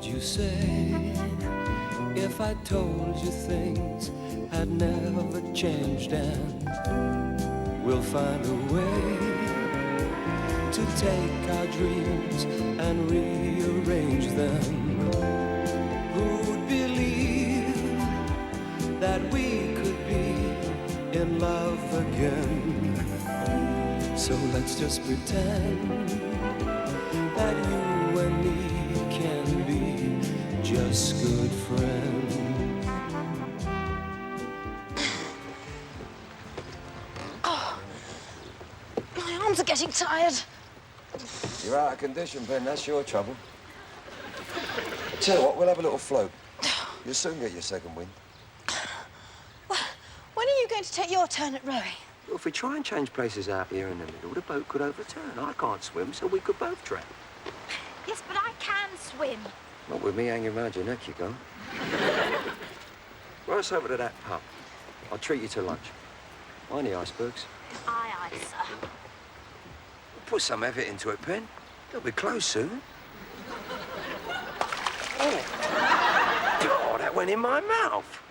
would you say if I told you things had never changed and we'll find a way to take our dreams and rearrange them? Who'd believe that we could be in love again? So let's just pretend that you and me can be just good friends. Oh, my arms are getting tired. You're out of condition, Ben. That's your trouble. Tell you what, we'll have a little float. You'll soon get your second wind. Well, when are you going to take your turn at rowing? Well, if we try and change places out here in the middle, the boat could overturn. I can't swim, so we could both drown. Yes, but I can swim. Not with me hanging around your neck, you can't. Run us over to that pub. I'll treat you to lunch. Mind the icebergs. Aye, aye, sir. Put some effort into it, Pen. They'll be close soon. Oh, that went in my mouth.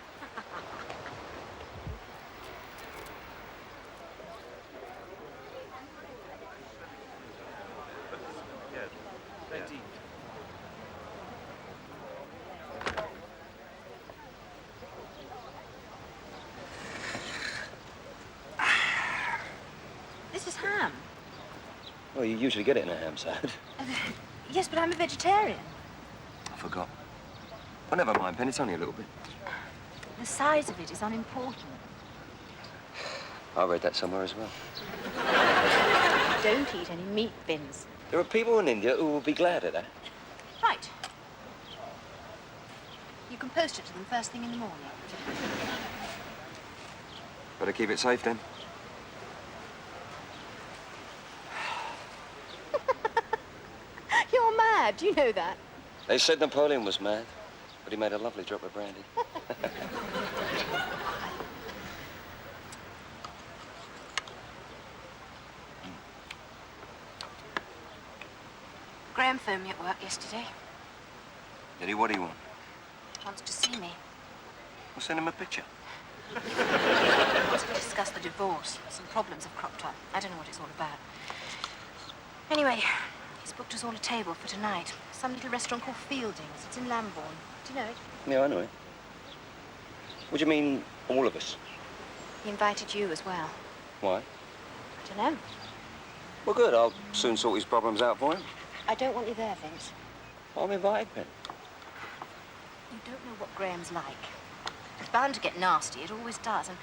This is ham. Well, you usually get it in a ham salad. Yes, but I'm a vegetarian. I forgot. Well, never mind, Pen. It's only a little bit. The size of it is unimportant. I read that somewhere as well. Don't eat any meat bins. There are people in India who will be glad of that. Right. You can post it to them first thing in the morning. Better keep it safe, then. You're mad, you know that. They said Napoleon was mad, but he made a lovely drop of brandy. Graham phoned me at work yesterday. Did he? What do you want? Wants to see me. We'll send him a picture. Wants to discuss the divorce. Some problems have cropped up. I don't know what it's all about. Anyway, he's booked us all a table for tonight. Some little restaurant called Fielding's. It's in Lambourne. Do you know it? Yeah, I know it. What do you mean, all of us? He invited you as well. Why? I don't know. Well, good. I'll soon sort his problems out for him. I don't want you there, Vince. I'm invited, Pen. You don't know what Graham's like. It's bound to get nasty. It always does. And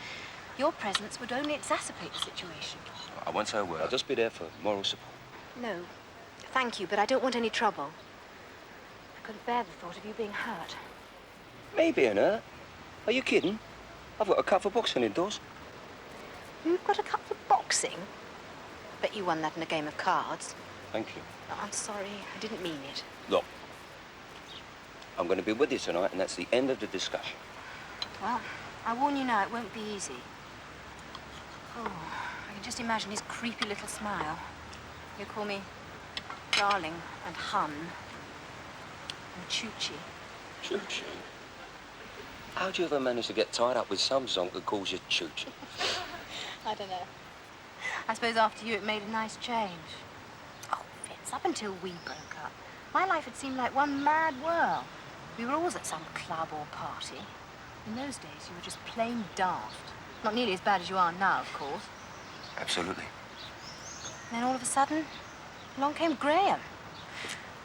your presence would only exacerbate the situation. I won't say a word. I'll just be there for moral support. No. Thank you, but I don't want any trouble. I couldn't bear the thought of you being hurt. Me being hurt? Are you kidding? I've got a cup for boxing indoors. You've got a cup for boxing? Bet you won that in a game of cards. Thank you. Oh, I'm sorry. I didn't mean it. Look, I'm going to be with you tonight, and that's the end of the discussion. Well, I warn you now, it won't be easy. Oh, I can just imagine his creepy little smile. He'll call me darling and hun and choochie. Choochie? How'd you ever manage to get tied up with some zonk that calls you choochie? I don't know. I suppose after you it made a nice change. Oh, Vince, up until we broke up, my life had seemed like one mad whirl. We were always at some club or party. In those days, you were just plain daft. Not nearly as bad as you are now, of course. Absolutely. And then all of a sudden, along came Graham.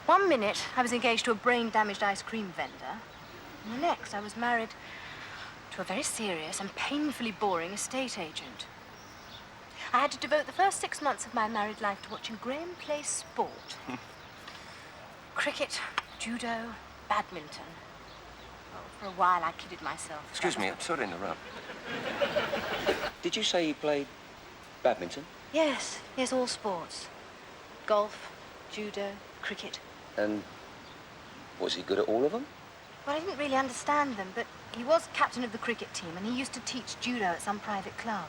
1 minute, I was engaged to a brain-damaged ice cream vendor. And the next, I was married to a very serious and painfully boring estate agent. I had to devote the first 6 months of my married life to watching Graham play sport. Cricket, judo, badminton. Well, for a while, I kidded myself. Excuse me, I'm sorry to interrupt. Did you say he played badminton? Yes, all sports. Golf, judo, cricket. And was he good at all of them? Well, I didn't really understand them, but he was captain of the cricket team, and he used to teach judo at some private club.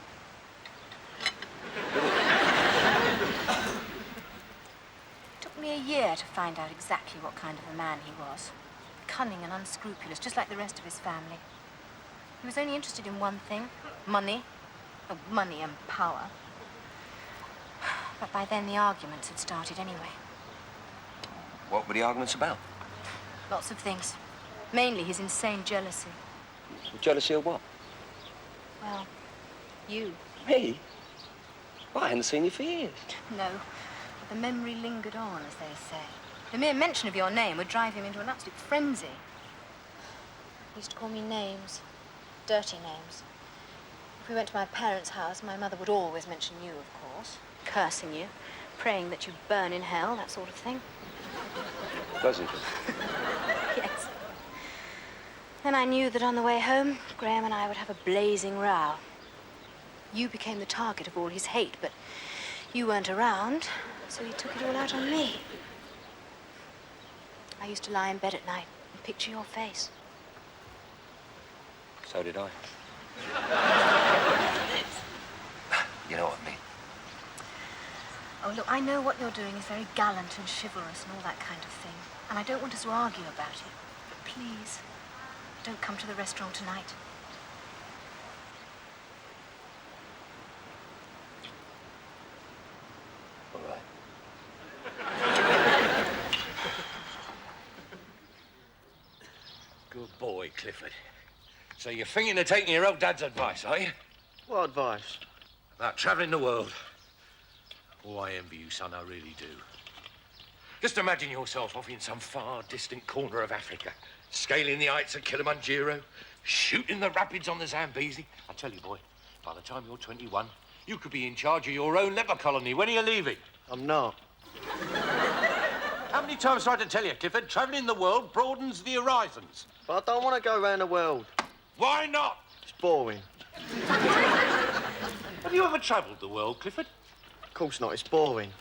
It took me a year to find out exactly what kind of a man he was. cunning and unscrupulous, just like the rest of his family. He was only interested in one thing, money. Oh, money and power. But by then the arguments had started anyway. What were the arguments about? Lots of things. Mainly his insane jealousy. Jealousy of what? Well, you. Me? Well, I hadn't seen you for years. No, but the memory lingered on, as they say. The mere mention of your name would drive him into an absolute frenzy. He used to call me names. Dirty names. If we went to my parents' house, my mother would always mention you, of course. Cursing you, praying that you burn in hell, that sort of thing. Does it? Yes. Then I knew that on the way home, Graham and I would have a blazing row. You became the target of all his hate, but you weren't around, so he took it all out on me. I used to lie in bed at night and picture your face. So did I. You know what I mean? Oh, look, I know what you're doing is very gallant and chivalrous and all that kind of thing. And I don't want us to argue about it. But please, don't come to the restaurant tonight. All right. Good boy, Clifford. So you're thinking of taking your old dad's advice, are you? What advice? About travelling the world. Oh, I envy you, son, I really do. Just imagine yourself off in some far distant corner of Africa, scaling the heights of Kilimanjaro, shooting the rapids on the Zambezi. I tell you, boy, by the time you're 21, you could be in charge of your own leper colony. When are you leaving? I'm not. How many times do I have to tell you, Clifford? Travelling the world broadens the horizons. But I don't want to go around the world. Why not? It's boring. Have you ever travelled the world, Clifford? Of course not, it's boring.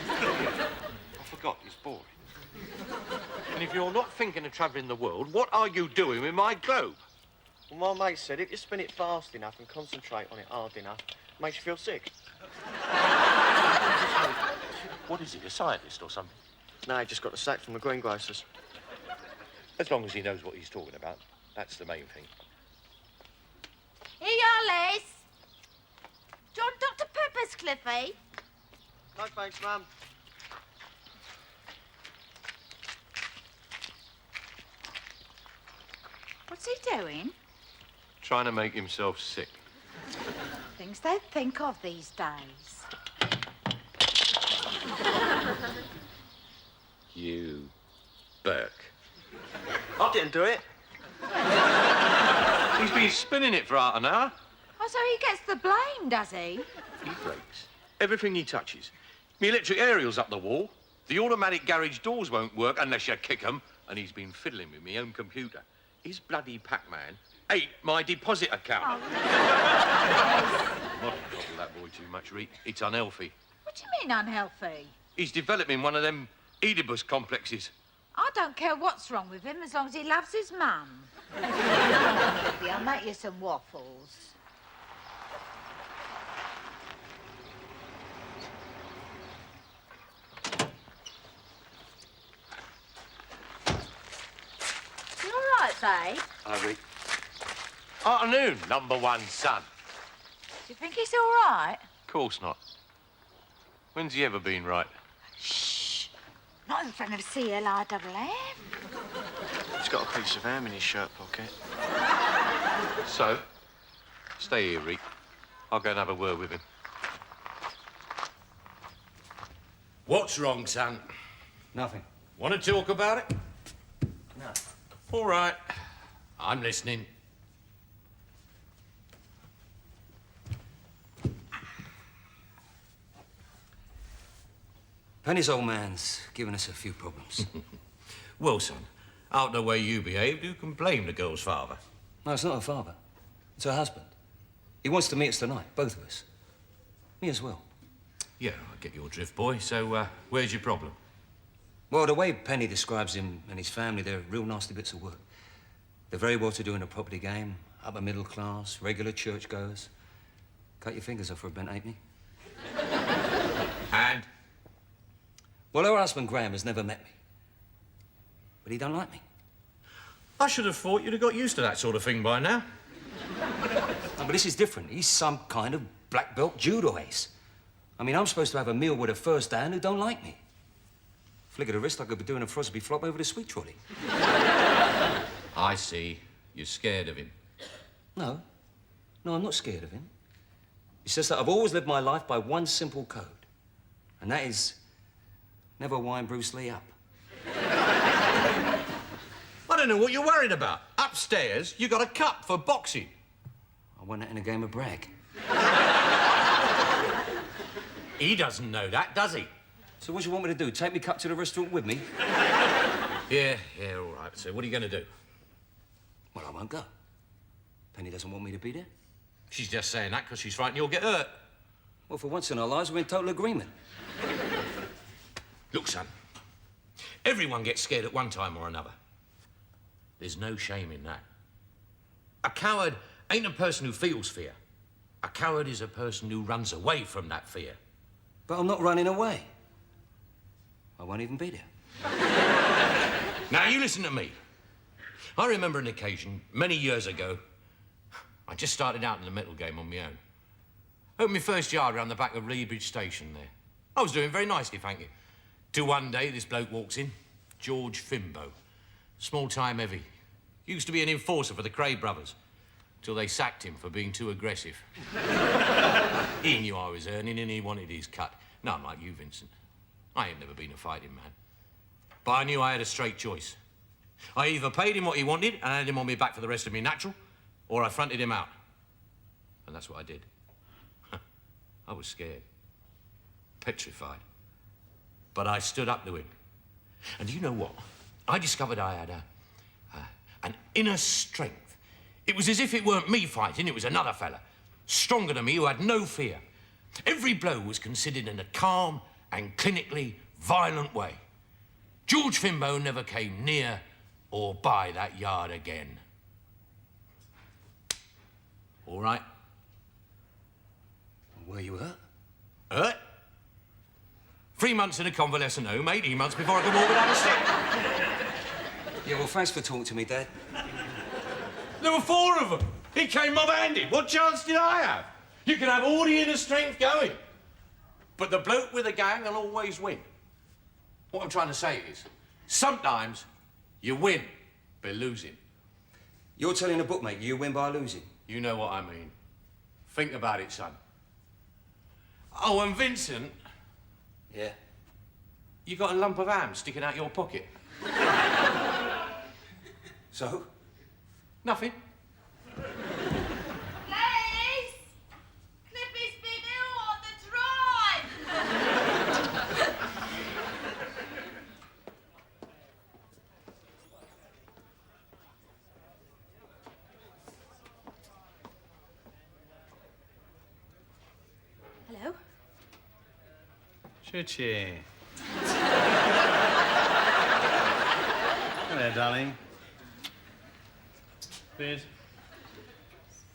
I forgot, it's boring. And if you're not thinking of travelling the world, what are you doing with my globe? Well, my mate said if you spin it fast enough and concentrate on it hard enough, it makes you feel sick. What is he, a scientist or something? No, he just got the sack from the greengrocers. As long as he knows what he's talking about, that's the main thing. Here you are, Liz. Do you want Dr. Pepper's, Cliffy? No thanks, Mum. What's he doing? Trying to make himself sick. Things they think of these days. You, Burke. I didn't do it. He's been spinning it for half an hour. Oh, so he gets the blame, does he? He breaks everything he touches. Me electric aerial's up the wall. The automatic garage doors won't work unless you kick 'em. And he's been fiddling with me own computer. His bloody Pac-Man ate my deposit account. Modern trouble that boy too much, Reet. It's unhealthy. What do you mean unhealthy? He's developing one of them Oedipus complexes. I don't care what's wrong with him as long as he loves his mum. I'll make you some waffles. You all right, babe? Hi, Reet. Afternoon, number one son. Do you think he's all right? Of course not. When's he ever been right? Shh. Not in front of CLIFF. He's got a piece of ham in his shirt pocket. So, stay here, Reet. I'll go and have a word with him. What's wrong, son? Nothing. Want to talk about it? No. All right. I'm listening. Penny's old man's given us a few problems. Well, son, out the way you behaved, who can blame the girl's father? No, it's not her father. It's her husband. He wants to meet us tonight, both of us. Me as well. Yeah, I get your drift, boy. So, where's your problem? Well, the way Penny describes him and his family, they're real nasty bits of work. They're very well-to-do in the property game, upper middle class, regular churchgoers. Cut your fingers off for a bent halfpenny. And? Well, her husband, Graham, has never met me. But he don't like me. I should have thought you'd have got used to that sort of thing by now. No, but this is different. He's some kind of black belt judo ace. I mean, I'm supposed to have a meal with a first dan who don't like me. Flick of the wrist, I could be doing a Frosby flop over the sweet trolley. I see. You're scared of him. No. No, I'm not scared of him. It's just that I've always lived my life by one simple code. And that is, never wind Bruce Lee up. I don't know what you're worried about. Upstairs, you got a cup for boxing. I won that in a game of brag. He doesn't know that, does he? So what do you want me to do? Take me cup to the restaurant with me? Yeah, all right. So what are you going to do? Well, I won't go. Penny doesn't want me to be there. She's just saying that because she's frightened you'll get hurt. Well, for once in our lives, we're in total agreement. Look, son, everyone gets scared at one time or another. There's no shame in that. A coward ain't a person who feels fear. A coward is a person who runs away from that fear. But I'm not running away. I won't even be there. Now, you listen to me. I remember an occasion many years ago. I just started out in the metal game on my own. Opened my first yard around the back of Leabridge Station there. I was doing very nicely, thank you. Till one day, this bloke walks in, George Fimbo. Small-time heavy. Used to be an enforcer for the Cray brothers, till they sacked him for being too aggressive. He knew I was earning and he wanted his cut. No, I'm like you, Vincent. I ain't never been a fighting man. But I knew I had a straight choice. I either paid him what he wanted and had him on my back for the rest of me natural, or I fronted him out. And that's what I did. I was scared. Petrified. But I stood up to him. And you know what? I discovered I had an inner strength. It was as if it weren't me fighting, it was another fella, stronger than me, who had no fear. Every blow was considered in a calm and clinically violent way. George Fimbo never came near or by that yard again. All right? Were you hurt? Hurt? 3 months in a convalescent home, 18 months before I could walk without a stick. Yeah, well, thanks for talking to me, Dad. There were 4 of them. He came mob-handed. What chance did I have? You can have all the inner strength going, but the bloke with the gang will always win. What I'm trying to say is, sometimes you win by losing. You're telling a bookmaker you win by losing? You know what I mean. Think about it, son. Oh, and Vincent. Yeah. You got a lump of ham sticking out your pocket. So? Nothing. Ladies! Clippy's been ill on the drive! Hello? Chuchi. Hello, darling. Please.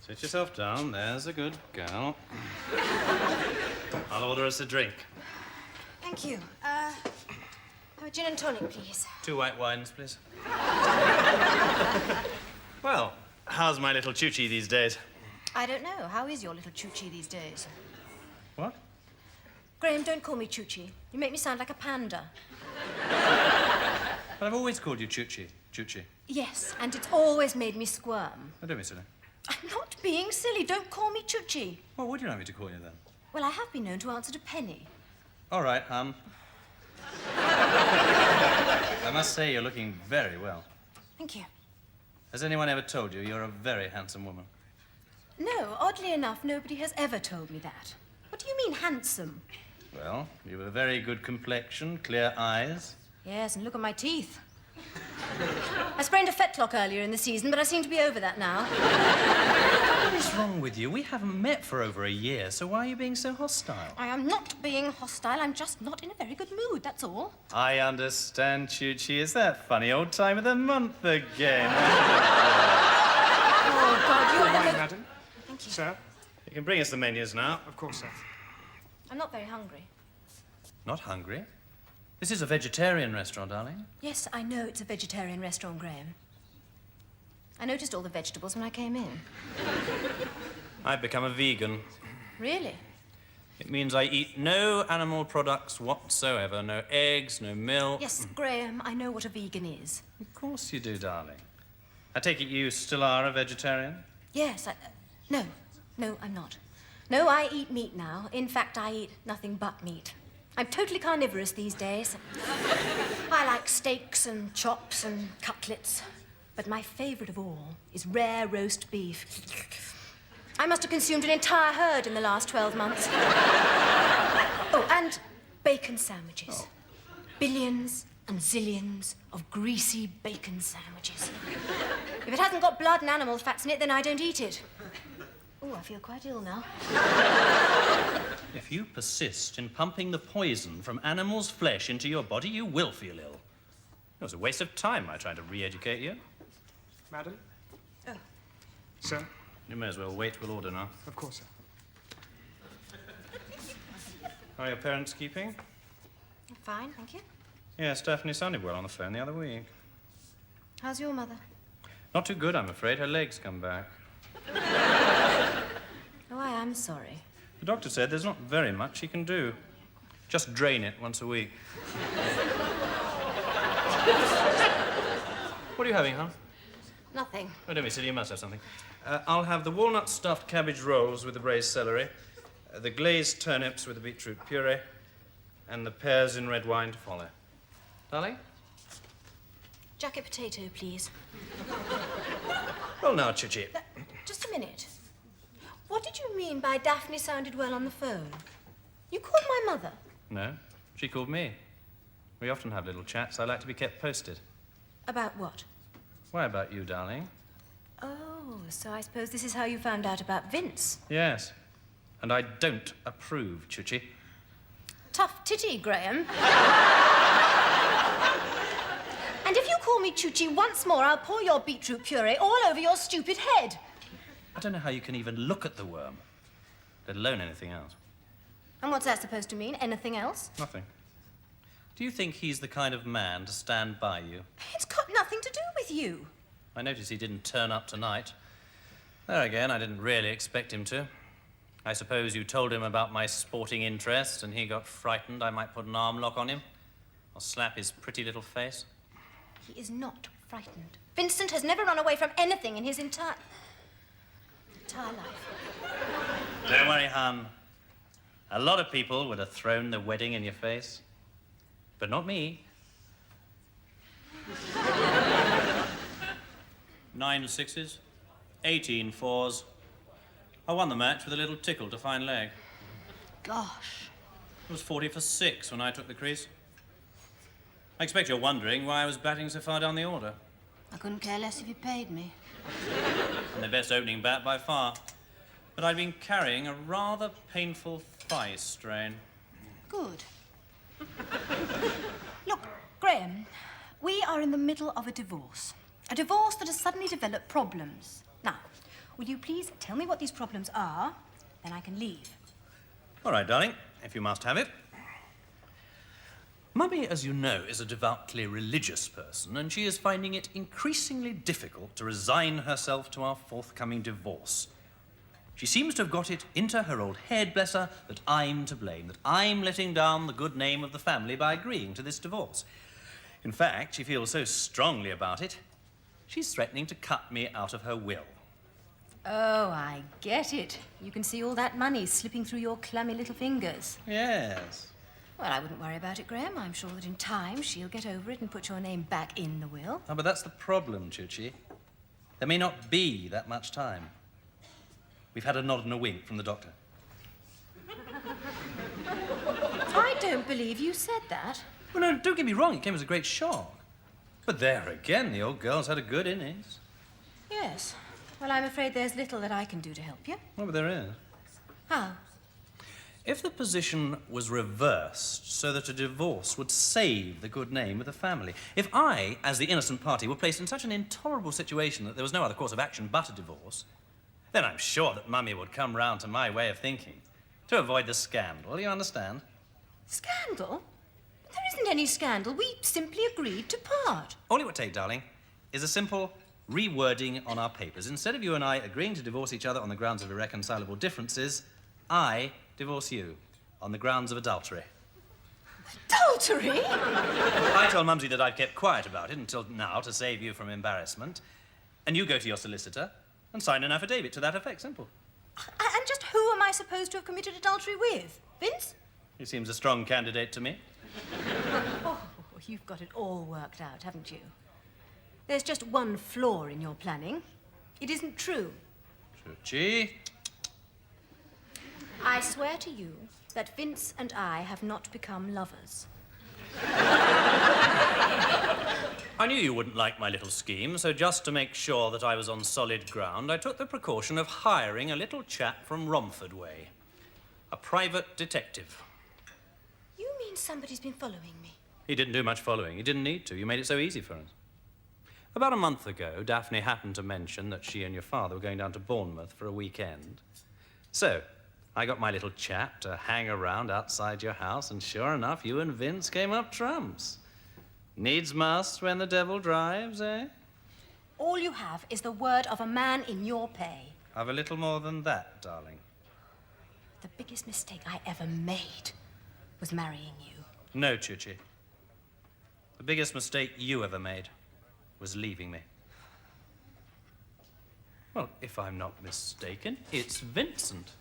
Sit yourself down. There's a good girl. I'll order us a drink. Thank you. Have a gin and tonic, please. 2 white wines, please. Well, how's my little Chuchi these days? I don't know. How is your little Chuchi these days? What? Graham, don't call me Chuchi. You make me sound like a panda. But I've always called you Chuchi. Chuchi. Yes, and it's always made me squirm. Oh, don't be silly. I'm not being silly. Don't call me Chuchi. What would you like me to call you then? Well, I have been known to answer to Penny. All right, I must say you're looking very well. Thank you. Has anyone ever told you you're a very handsome woman? No, oddly enough, nobody has ever told me that. What do you mean, handsome? Well, you've a very good complexion, clear eyes. Yes, and look at my teeth. I sprained a fetlock earlier in the season, but I seem to be over that now. What is wrong with you? We haven't met for over a year, so why are you being so hostile? I am not being hostile. I'm just not in a very good mood, that's all. I understand, Chuchi. It's that funny old time of the month again. Oh, God, you're Wine, madam. Thank you. Sir? You can bring us the menus now. Of course, sir. I'm not very hungry. Not hungry? This is a vegetarian restaurant, darling. Yes, I know it's a vegetarian restaurant, Graham. I noticed all the vegetables when I came in. I've become a vegan. Really? It means I eat no animal products whatsoever. No eggs, no milk. Yes, Graham, I know what a vegan is. Of course you do, darling. I take it you still are a vegetarian? Yes, No, I'm not. No, I eat meat now. In fact, I eat nothing but meat. I'm totally carnivorous these days. I like steaks and chops and cutlets. But my favourite of all is rare roast beef. I must have consumed an entire herd in the last 12 months. Oh, and bacon sandwiches. Oh. Billions and zillions of greasy bacon sandwiches. If it hasn't got blood and animal fats in it, then I don't eat it. Oh, I feel quite ill now. If you persist in pumping the poison from animals' flesh into your body, you will feel ill. It was a waste of time, I tried to re-educate you. Madam? Oh. Sir? You may as well wait, we'll order now. Of course, sir. How are your parents keeping? Fine, thank you. Yes, Daphne sounded well on the phone the other week. How's your mother? Not too good, I'm afraid. Her legs come back. Oh, I am sorry. The doctor said there's not very much he can do. Just drain it once a week. What are you having, huh? Nothing. Oh, don't be silly, you must have something. I'll have the walnut stuffed cabbage rolls with the braised celery, the glazed turnips with the beetroot puree, and the pears in red wine to follow. Darling? Jacket potato, please. Well, now, Chichi. Just a minute. What did you mean by Daphne sounded well on the phone? You called my mother? No, she called me. We often have little chats. I like to be kept posted. About what? Why, about you, darling? Oh, so I suppose this is how you found out about Vince. Yes. And I don't approve, Chichi. Tough titty, Graham. And if you call me Chuchi once more, I'll pour your beetroot puree all over your stupid head. I don't know how you can even look at the worm, let alone anything else. And what's that supposed to mean? Anything else? Nothing. Do you think he's the kind of man to stand by you? It's got nothing to do with you. I noticed he didn't turn up tonight. There again, I didn't really expect him to. I suppose you told him about my sporting interests and he got frightened I might put an arm lock on him or slap his pretty little face. He is not frightened. Vincent has never run away from anything in his entire life. Don't worry, hon. A lot of people would have thrown the wedding in your face. But not me. 9 6s, 18 4s. I won the match with a little tickle to fine leg. Gosh. It was 40 for 6 when I took the crease. I expect you're wondering why I was batting so far down the order. I couldn't care less if you paid me. I'm the best opening bat by far. But I'd been carrying a rather painful thigh strain. Good. Look, Graham, we are in the middle of a divorce. A divorce that has suddenly developed problems. Now, will you please tell me what these problems are, then I can leave. All right, darling, if you must have it. Mummy, as you know, is a devoutly religious person, and she is finding it increasingly difficult to resign herself to our forthcoming divorce. She seems to have got it into her old head, bless her, that I'm to blame, that I'm letting down the good name of the family by agreeing to this divorce. In fact, she feels so strongly about it, she's threatening to cut me out of her will. Oh, I get it. You can see all that money slipping through your clammy little fingers. Yes. Well, I wouldn't worry about it, Graham. I'm sure that in time she'll get over it and put your name back in the will. Oh, but that's the problem, Chuchi. There may not be that much time. We've had a nod and a wink from the doctor. I don't believe you said that. Well, no, don't get me wrong, it came as a great shock. But there again, the old girl's had a good innings. Yes. Well, I'm afraid there's little that I can do to help you. Well, but there is. How? If the position was reversed so that a divorce would save the good name of the family, if I, as the innocent party, were placed in such an intolerable situation that there was no other course of action but a divorce, then I'm sure that Mummy would come round to my way of thinking to avoid the scandal, you understand? Scandal? There isn't any scandal. We simply agreed to part. All it would take, darling, is a simple rewording on our papers. Instead of you and I agreeing to divorce each other on the grounds of irreconcilable differences, I divorce you on the grounds of adultery. Adultery? I told Mumsy that I'd kept quiet about it until now to save you from embarrassment. And you go to your solicitor and sign an affidavit to that effect. Simple. And just who am I supposed to have committed adultery with? Vince? He seems a strong candidate to me. Oh, you've got it all worked out, haven't you? There's just one flaw in your planning. It isn't true. Chuchi. I swear to you that Vince and I have not become lovers. I knew you wouldn't like my little scheme, so just to make sure that I was on solid ground, I took the precaution of hiring a little chap from Romford way. A private detective. You mean somebody's been following me? He didn't do much following. He didn't need to. You made it so easy for us. About a month ago, Daphne happened to mention that she and your father were going down to Bournemouth for a weekend. So, I got my little chap to hang around outside your house, and sure enough, you and Vince came up trumps. Needs must when the devil drives, eh? All you have is the word of a man in your pay. I've a little more than that, darling. The biggest mistake I ever made was marrying you. No, Chuchi. The biggest mistake you ever made was leaving me. Well, if I'm not mistaken, it's Vincent.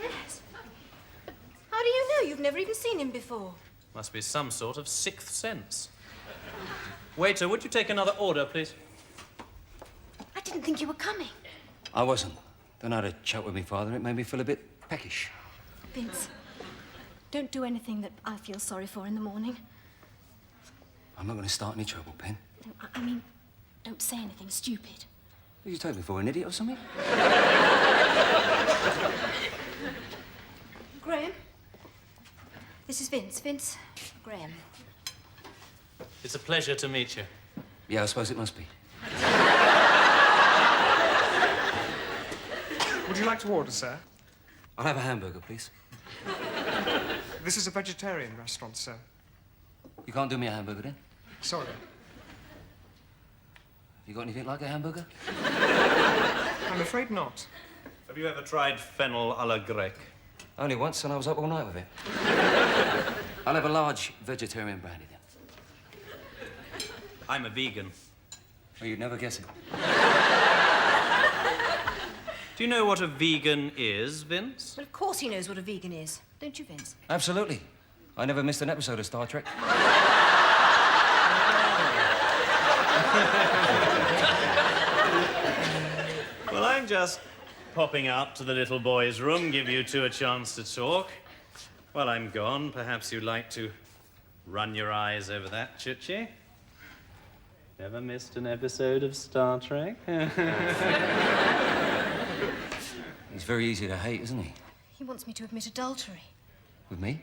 Yes. But how do you know? You've never even seen him before. Must be some sort of sixth sense. Waiter, would you take another order, please? I didn't think you were coming. I wasn't. Then I had a chat with my father. It made me feel a bit peckish. Vince, don't do anything that I feel sorry for in the morning. I'm not going to start any trouble, Pen. No, I mean, don't say anything stupid. What, you take me for an idiot or something? Graham? This is Vince. Vince, Graham. It's a pleasure to meet you. Yeah, I suppose it must be. Would you like to order, sir? I'll have a hamburger, please. This is a vegetarian restaurant, sir. You can't do me a hamburger, then? Sorry. You got anything like a hamburger? I'm afraid not. Have you ever tried fennel a la grecque? Only once, and I was up all night with it. I'll have a large vegetarian brandy, then. I'm a vegan. Well, you'd never guess it. Do you know what a vegan is, Vince? Well, of course he knows what a vegan is. Don't you, Vince? Absolutely. I never missed an episode of Star Trek. Well, I'm just popping out to the little boy's room, give you two a chance to talk. While I'm gone, perhaps you'd like to run your eyes over that, Chuchi? Never missed an episode of Star Trek? He's very easy to hate, isn't he? He wants me to admit adultery. With me?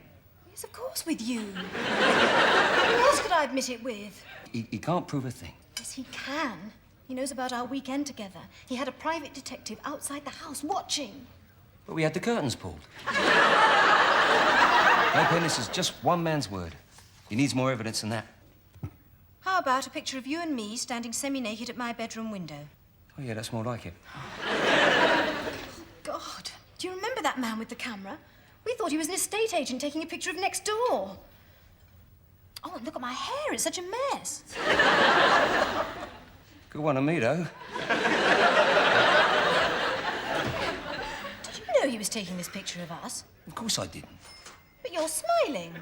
Yes, of course, with you. Who else could I admit it with? He can't prove a thing. Yes, he can. He knows about our weekend together. He had a private detective outside the house watching. But we had the curtains pulled. No, Pen, this is just one man's word. He needs more evidence than that. How about a picture of you and me standing semi-naked at my bedroom window? Oh, yeah, that's more like it. God, do you remember that man with the camera? We thought he was an estate agent taking a picture of next door. Oh, and look at my hair. It's such a mess. Good one on me, though. Did you know he was taking this picture of us? Of course I didn't. But you're smiling.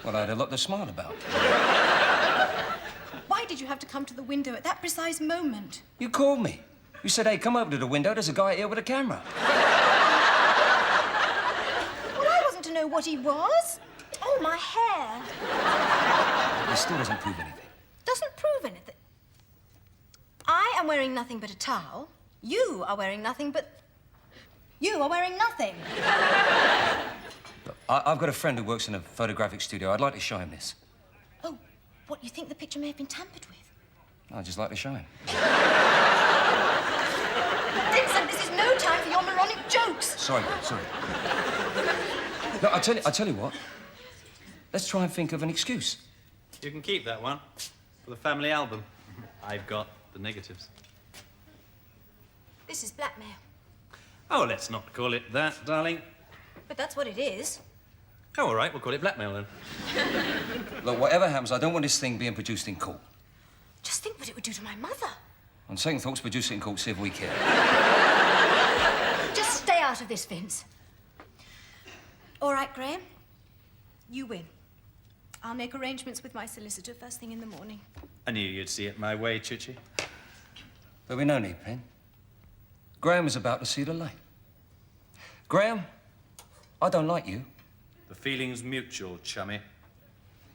Well, I had a lot to smile about. Why did you have to come to the window at that precise moment? You called me. You said, hey, come over to the window. There's a guy here with a camera. Well, I wasn't to know what he was. Oh, my hair. This still doesn't prove anything. Doesn't prove anything. I am wearing nothing but a towel. You are wearing nothing but... You are wearing nothing. Look, I've got a friend who works in a photographic studio. I'd like to show him this. Oh, what, you think the picture may have been tampered with? I'd just like to show him. Vincent, this is no time for your moronic jokes. Sorry. No, I tell you what. Let's try and think of an excuse. You can keep that one for the family album. I've got the negatives. This is blackmail. Oh, let's not call it that, darling. But that's what it is. Oh, all right, we'll call it blackmail then. Look, whatever happens, I don't want this thing being produced in court. Just think what it would do to my mother. On second thoughts, produce it in court, see if we care. Just stay out of this, Vince. All right, Graham. You win. I'll make arrangements with my solicitor first thing in the morning. I knew you'd see it my way, Chichi. There'll be no need, Pen. Graham is about to see the light. Graham, I don't like you. The feeling's mutual, chummy.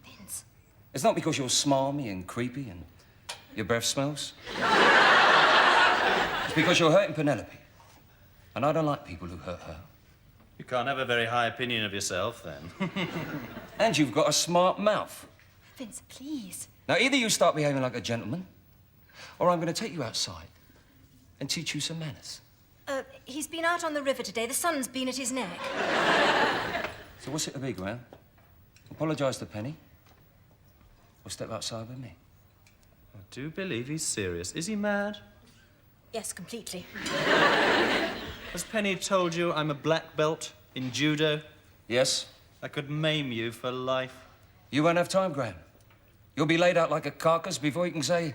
Vince. It's not because you're smarmy and creepy and your breath smells. It's because you're hurting Penelope. And I don't like people who hurt her. You can't have a very high opinion of yourself, then. And you've got a smart mouth. Vince, please. Now, either you start behaving like a gentleman, or I'm going to take you outside and teach you some manners. He's been out on the river today. The sun's been at his neck. So what's it to be, Graham? Apologise to Penny, or step outside with me? I do believe he's serious. Is he mad? Yes, completely. Has Penny told you I'm a black belt in judo? Yes? I could maim you for life. You won't have time, Graham. You'll be laid out like a carcass before you can say,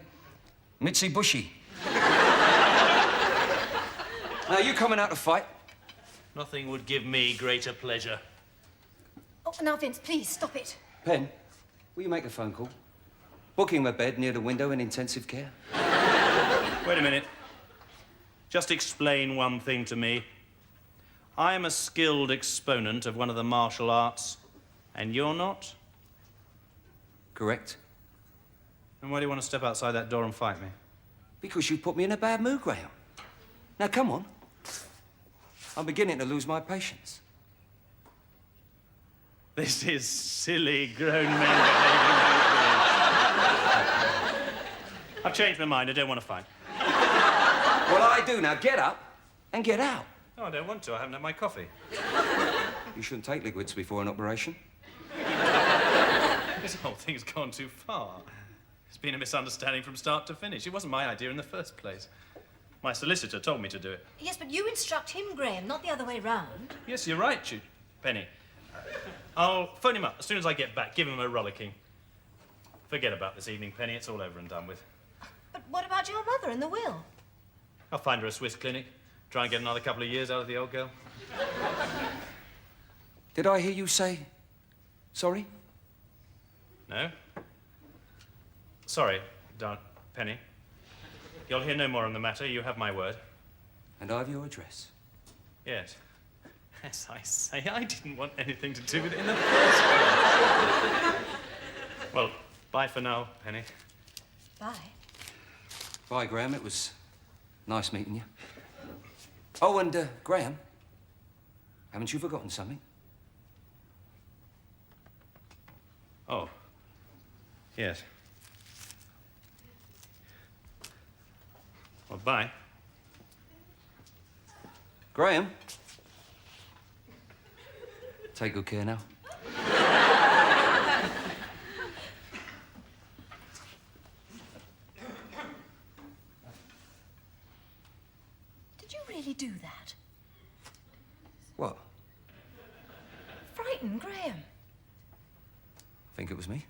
Mitzi Bushy. Now, you coming out to fight? Nothing would give me greater pleasure. Oh, now, Vince, please, stop it. Pen, will you make a phone call? Book him a bed near the window in intensive care. Wait a minute. Just explain one thing to me. I am a skilled exponent of one of the martial arts, and you're not? Correct. And why do you want to step outside that door and fight me? Because you put me in a bad mood, Graham. Now, come on. I'm beginning to lose my patience. This is silly grown men behaving like this. I've changed my mind. I don't want to fight. Well, I do. Now, get up and get out. No, I don't want to. I haven't had my coffee. You shouldn't take liquids before an operation. This whole thing's gone too far. It's been a misunderstanding from start to finish. It wasn't my idea in the first place. My solicitor told me to do it. Yes, but you instruct him, Graham, not the other way round. Yes, you're right, Penny. I'll phone him up as soon as I get back. Give him a rollicking. Forget about this evening, Penny. It's all over and done with. But what about your mother and the will? I'll find her a Swiss clinic. Try and get another couple of years out of the old girl. Did I hear you say sorry? No? Sorry, Penny. You'll hear no more on the matter. You have my word. And I have your address. Yes. As I say, I didn't want anything to do with it in the first place. Well, bye for now, Penny. Bye. Bye, Graham. It was nice meeting you. Oh, and, Graham, haven't you forgotten something? Oh. Yes. Well, bye. Graham. Take good care now. Did you really do that? What? Frighten Graham. Think it was me?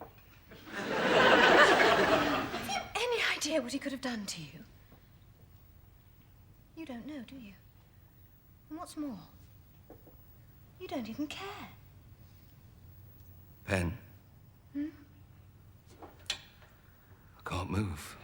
Have you any idea what he could have done to you? You don't know, do you? And what's more, you don't even care. Pen. I can't move.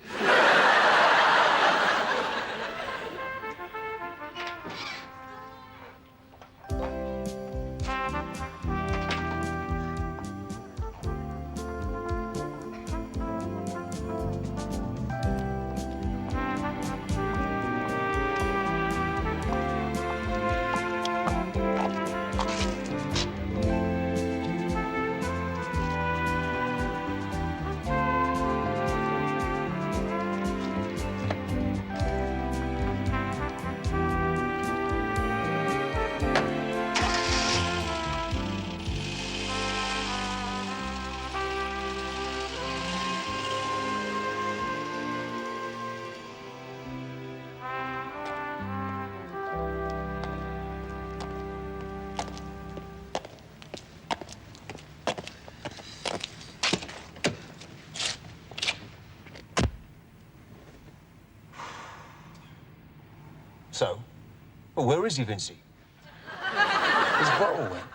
So? Well, where is he, Vincey? His bottle went.